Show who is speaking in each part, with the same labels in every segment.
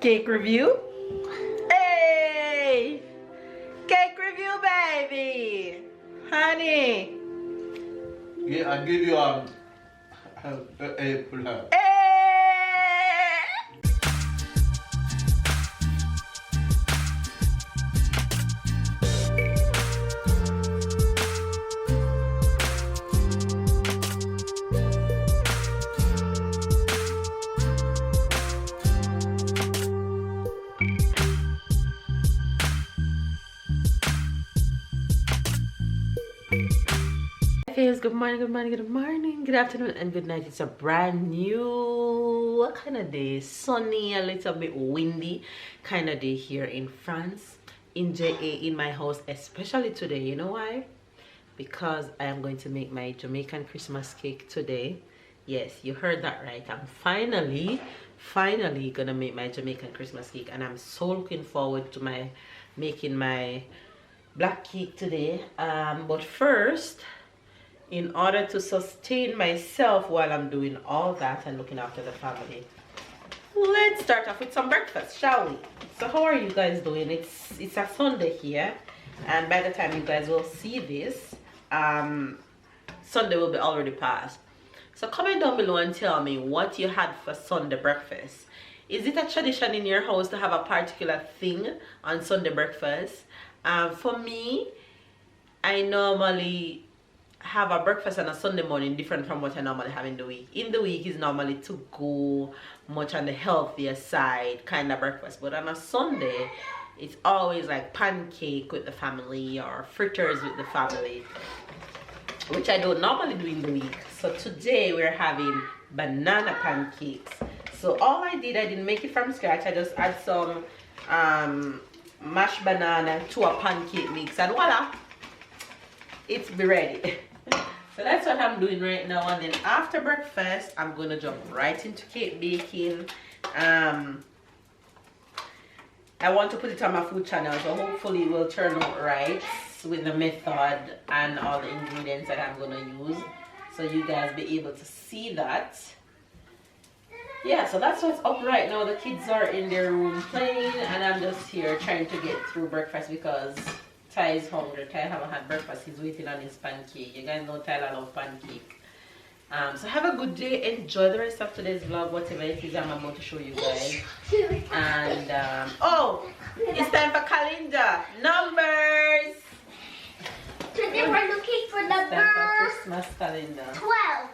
Speaker 1: Cake review. Hey! Cake review, baby! Honey!
Speaker 2: Yeah, I'll give you a apple.
Speaker 1: Hey! Good morning, good morning, good morning, good afternoon, and good night. It's a brand new, what kind of day? Sunny, a little bit windy kind of day here in France, in JA, in my house, especially today. You know why? Because I am going to make my Jamaican Christmas cake today. Yes, you heard that right. I'm finally gonna make my Jamaican Christmas cake, and I'm so looking forward to making my black cake today. But first, in order to sustain myself while I'm doing all that and looking after the family, let's start off with some breakfast, shall we? So how are you guys doing? It's a Sunday here, and by the time you guys will see this, Sunday will be already past. So comment down below and tell me what you had for Sunday breakfast. Is it a tradition in your house to have a particular thing on Sunday breakfast? For me, I normally have a breakfast on a Sunday morning different from what I normally have in the week. In the week is normally to go much on the healthier side kind of breakfast, but on a Sunday it's always like pancake with the family or fritters with the family, which I don't normally do in the week. So today we're having banana pancakes. So all I didn't make it from scratch. I just add some mashed banana to a pancake mix, and voila, it's be ready. So that's what I'm doing right now, and then after breakfast I'm gonna jump right into cake baking. I want to put it on my food channel, so hopefully it will turn out right with the method and all the ingredients that I'm gonna use, so you guys be able to see that. Yeah, so that's what's up right now. The kids are in their room playing, and I'm just here trying to get through breakfast because Ty is hungry. Ty haven't had breakfast. He's waiting on his pancake. You guys know Tyler loves pancake. So have a good day. Enjoy the rest of today's vlog, whatever it is I'm about to show you guys. And oh, it's time for calendar numbers.
Speaker 3: Today we're looking for the bird.
Speaker 1: Christmas calendar.
Speaker 3: 12.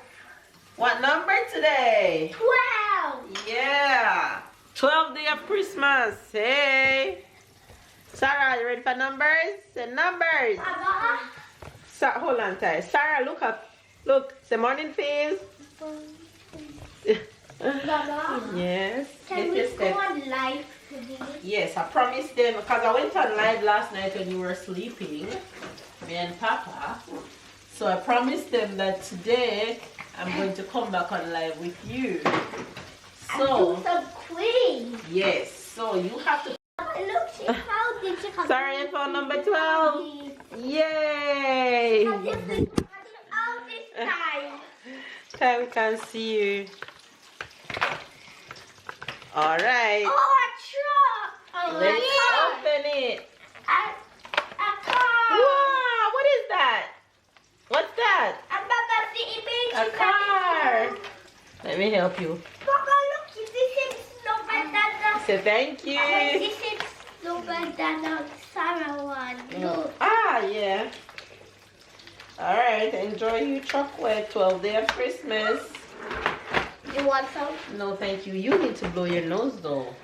Speaker 1: What number today?
Speaker 3: 12.
Speaker 1: Yeah, 12th day of Christmas. Hey, Sarah, you ready for numbers? Say numbers.
Speaker 3: Baba.
Speaker 1: Hold on, Ty. Sarah, look up. Look, say morning face.
Speaker 3: Baba.
Speaker 1: Yes.
Speaker 3: Can we go on live today?
Speaker 1: Yes, I promised them, because I went on live last night when you were sleeping, me and Papa. So I promised them that today I'm going to come back on live with you. So,
Speaker 3: and do some quiz.
Speaker 1: yes, so you have to.
Speaker 3: Look, she found it. She
Speaker 1: Sorry, I found number 12. Yay!
Speaker 3: How did we find out this time?
Speaker 1: Time we can see you. Alright.
Speaker 3: Oh, a truck.
Speaker 1: Let's open it.
Speaker 3: A car.
Speaker 1: Wow, what is that? What's that? A car. Let me help you.
Speaker 3: Papa, look, this is no banana.
Speaker 1: Say thank you.
Speaker 3: This is no banana Sarah one. Look.
Speaker 1: Ah, yeah. Alright, enjoy your chocolate. 12th day of Christmas.
Speaker 3: You want some?
Speaker 1: No, thank you. You need to blow your nose though.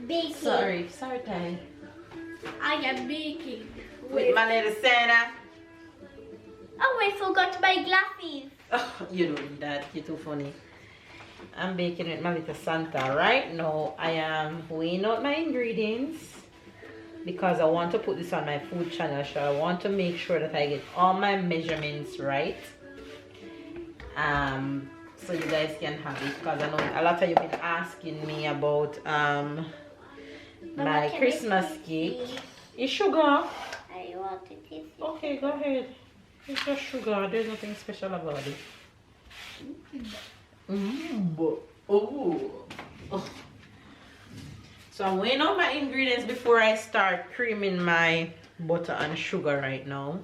Speaker 3: Baking.
Speaker 1: sorry, Ty.
Speaker 3: I am baking.
Speaker 1: With my little Santa.
Speaker 3: Oh, I forgot my glasses.
Speaker 1: Oh, you don't need that. You're too funny. I'm baking with my little Santa. Right now, I am weighing out my ingredients because I want to put this on my food channel. So I want to make sure that I get all my measurements right. So you guys can have it, because I know a lot of you been asking me about my Christmas cake. It's sugar.
Speaker 3: I want to taste it.
Speaker 1: Okay, go ahead. It's just sugar. There's nothing special about it. Oh. So I'm weighing out my ingredients before I start creaming my butter and sugar right now.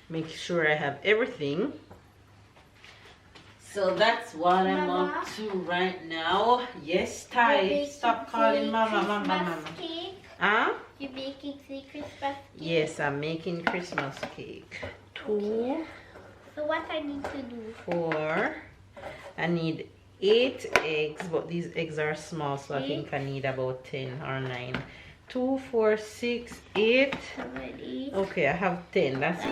Speaker 1: Make sure I have everything. So that's what I'm up to right now. Yes, Ty. Stop calling mama.
Speaker 3: Cake.
Speaker 1: Huh?
Speaker 3: You're making the Christmas cake?
Speaker 1: Yes, I'm making Christmas cake. 2,
Speaker 3: So what I need to do?
Speaker 1: 4. I need 8 eggs, but these eggs are small, so I think I need about 10 or 9. 2, 4, 6, 8.
Speaker 3: Already.
Speaker 1: Okay, I have 10. That's it.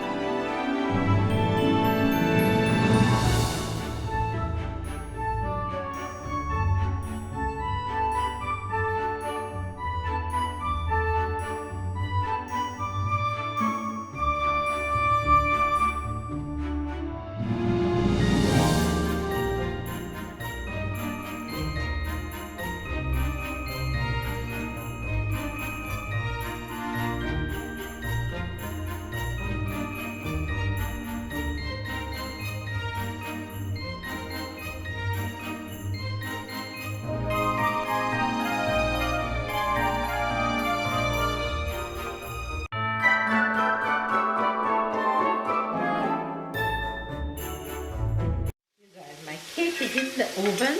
Speaker 1: My cake is in the oven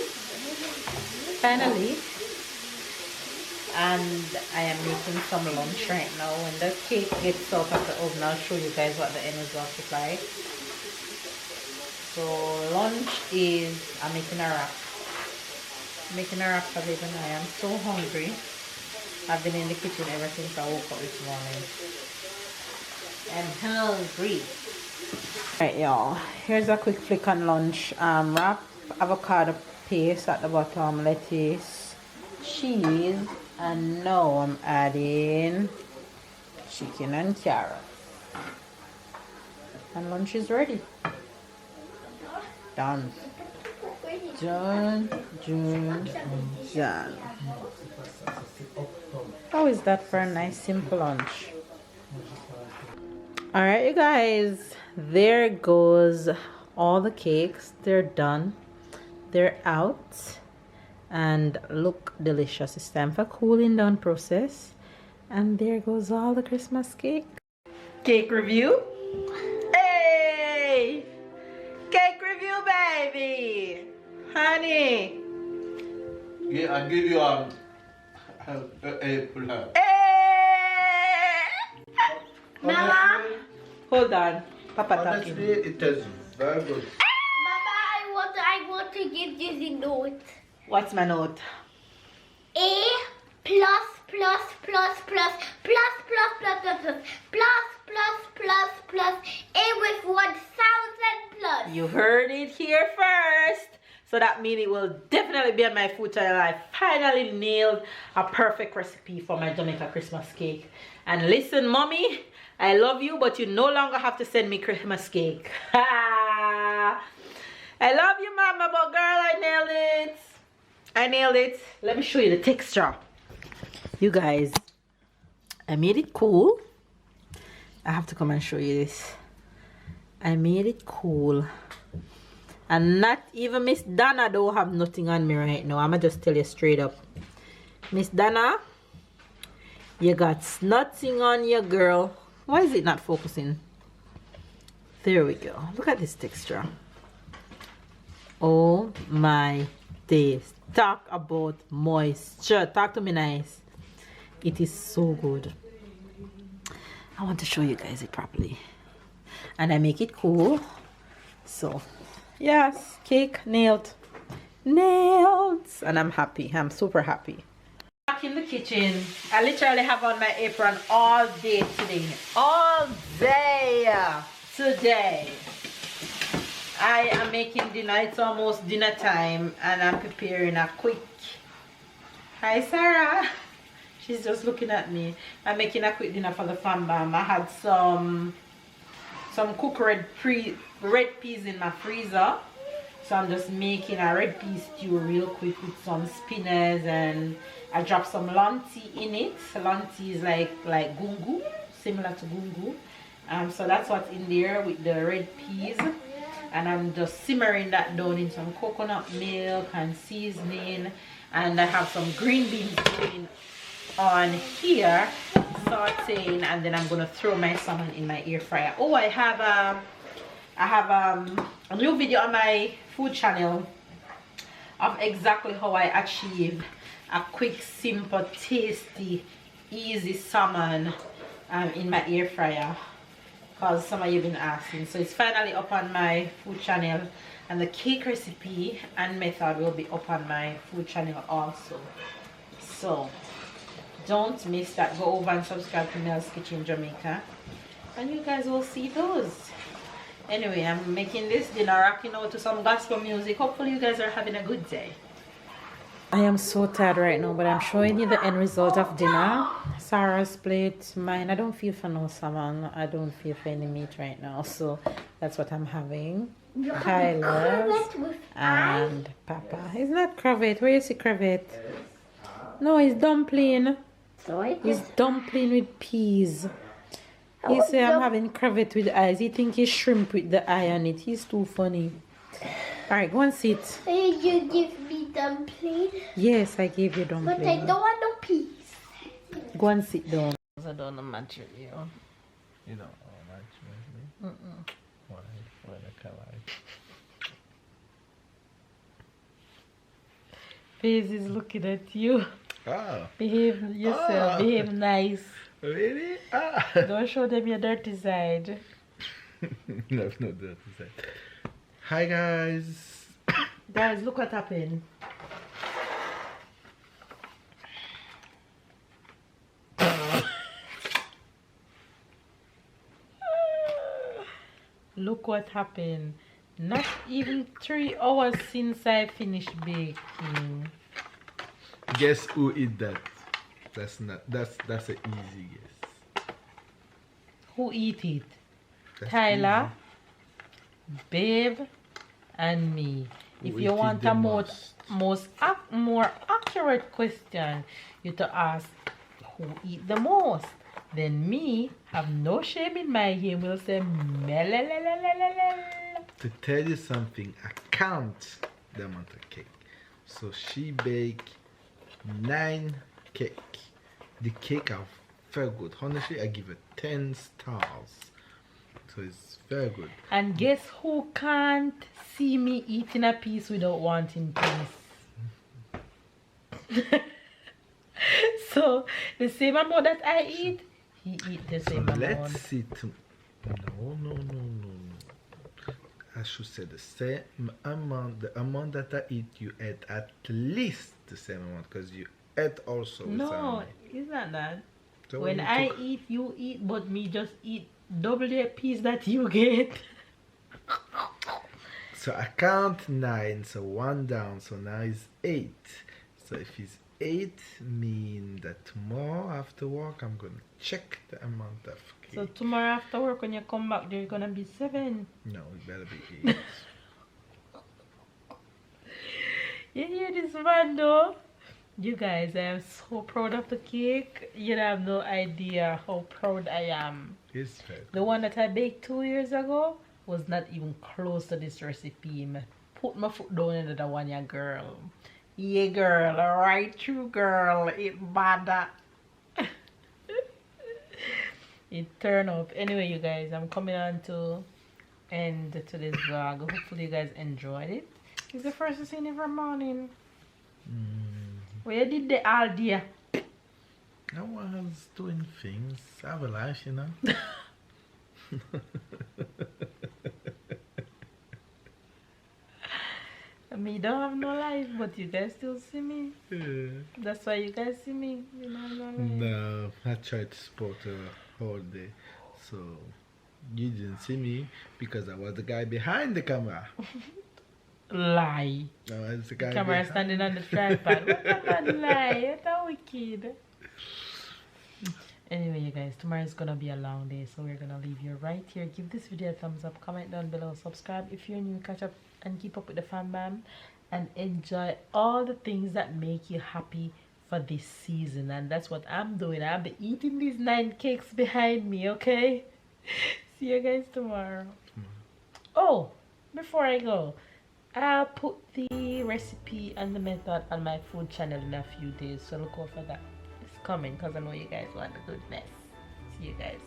Speaker 1: finally, and I am making some lunch right now. When the cake gets out of the oven, I'll show you guys what the end result looks like. So lunch is, I'm making a wrap. For Baby and I am so hungry. I've been in the kitchen ever since I woke up this morning. I'm hungry. Alright y'all, here's a quick flick on lunch. Wrap, avocado paste at the bottom, lettuce, cheese, and now I'm adding chicken and carrot. And lunch is ready. Done. Done. How is that for a nice simple lunch? Alright you guys, there goes all the cakes. They're done, they're out, and look delicious. It's time for cooling down process. And there goes all the Christmas cake. Cake review. Hey, cake review, baby, honey.
Speaker 2: Yeah, I give you a
Speaker 3: Mama,
Speaker 1: Hold on, Papa
Speaker 2: honestly,
Speaker 1: talking.
Speaker 2: it is very good.
Speaker 3: Mama, I want to give you the note.
Speaker 1: What's my note?
Speaker 3: A plus plus plus plus plus plus plus plus plus plus plus plus plus A with 1,000 plus.
Speaker 1: You heard it here first. So that means it will definitely be on my food channel. I finally nailed a perfect recipe for my Jamaican Christmas cake. And listen, mommy, I love you, but you no longer have to send me Christmas cake. I love you, mama, but girl, I nailed it. I nailed it. Let me show you the texture. You guys, I made it cool. I have to come and show you this. I made it cool. And not even Miss Donna don't have nothing on me right now. I'ma just tell you straight up. Miss Donna, you got nothing on you, girl. Why is it not focusing? There we go. Look at this texture. Oh my days. Talk about moisture. Talk to me nice. It is so good. I want to show you guys it properly. And I make it cool. So yes, cake nailed. And I'm happy. I'm super happy. Back back in the kitchen. I literally have on my apron all day today. All day today. I am making dinner. It's almost dinner time and I'm preparing a quick... Hi Sarah. She's just looking at me. I'm making a quick dinner for the fam bam. I had some cooked red peas in my freezer. So I'm just making a red pea stew real quick with some spinach, and I dropped some lonti in it. Lonti is like gungu, similar to gungu. So that's what's in there with the red peas. And I'm just simmering that down in some coconut milk and seasoning. And I have some green beans going on here, sauteing, and then I'm gonna throw my salmon in my air fryer. Oh, I have a new video on my food channel of exactly how I achieve a quick, simple, tasty, easy salmon in my air fryer, because some of you have been asking. So it's finally up on my food channel, and the cake recipe and method will be up on my food channel also. So don't miss that. Go over and subscribe to Mel's Kitchen Jamaica and you guys will see those. Anyway, I'm making this dinner, rocking out to some gospel music. Hopefully you guys are having a good day. I am so tired right now, but I'm showing you the end result of dinner. Sarah's plate, mine. I don't feel for no salmon. I don't feel for any meat right now, so that's what I'm having. Kyla's and Papa. It's not cravette. Where is the cravette? No, it's dumpling. It's dumpling with peas. He say I'm having cravette with eyes. He think it's shrimp with the eye on it. He's too funny. Alright, go and sit.
Speaker 3: Did you give me dumpling?
Speaker 1: Yes, I gave you dumpling.
Speaker 3: But I don't want no peas.
Speaker 1: Go and sit down. I don't match with you.
Speaker 2: You know, match with me. Why? Why the color?
Speaker 1: Face is looking at you.
Speaker 2: Ah.
Speaker 1: Behave yourself. Behave nice.
Speaker 2: Really? Ah.
Speaker 1: Don't show them your dirty side.
Speaker 2: No, no dirty side. Hi guys.
Speaker 1: Guys, look what happened. Look what happened. Not even 3 hours since I finished baking.
Speaker 2: Guess who eat that? That's an easy guess.
Speaker 1: Who eat it?
Speaker 2: That's
Speaker 1: Tyler, Babe, and me.
Speaker 2: Who
Speaker 1: If you
Speaker 2: eat
Speaker 1: want
Speaker 2: it
Speaker 1: a
Speaker 2: the
Speaker 1: more accurate question, you to ask who eat the most. Then me have no shame in my game. Will say melelelelelelel.
Speaker 2: To tell you something, I count the amount of cake. So she baked 9 cake. The cake are very good. Honestly, I give it 10 stars. So it's very good.
Speaker 1: And guess who can't see me eating a piece without wanting piece? So the same amount that I eat, he eat the same amount.
Speaker 2: Let's see. No. I should say the same amount. The amount that I eat, you eat at least the same amount, because you ate also.
Speaker 1: No, it's not that.
Speaker 2: So
Speaker 1: when I eat, you eat, but me just eat double the piece that you get.
Speaker 2: So I count 9, so 1 down, so now it's 8. So if it's 8, mean that tomorrow after work I'm gonna check the amount of cake.
Speaker 1: So tomorrow after work when you come back, there's gonna be 7.
Speaker 2: No, it better be 8.
Speaker 1: You hear this man though? You guys, I am so proud of the cake. You have no idea how proud I am.
Speaker 2: It's fair.
Speaker 1: The one that I baked 2 years ago was not even close to this recipe. Put my foot down into the one, yeah, girl. Yeah, girl. Right through, girl. It bad. It turned up. Anyway, you guys, I'm coming on to end to this vlog. Hopefully, you guys enjoyed it. It's the first to see every morning. Where did the all day?
Speaker 2: I was doing things. I have a life, you know.
Speaker 1: Me don't have no life, but you guys still see me.
Speaker 2: Yeah.
Speaker 1: That's why you guys see me. You don't have no life.
Speaker 2: No, I tried to support her all day. So you didn't see me because I was the guy behind the camera.
Speaker 1: Lie.
Speaker 2: I was the guy
Speaker 1: Camera
Speaker 2: behind.
Speaker 1: standing on the tripod. What a bad lie. What a wicked. Anyway, you guys, tomorrow is gonna be a long day, so we're gonna leave you right here. Give this video a thumbs up, comment down below, subscribe if you're new, catch up and keep up with the fam bam, and enjoy all the things that make you happy for this season. And that's what I'm doing. I'll be eating these 9 cakes behind me, okay? See you guys tomorrow. Oh, before I go, I'll put the recipe and the method on my food channel in a few days, so look out for that. It's coming because I know you guys want the goodness. See you guys.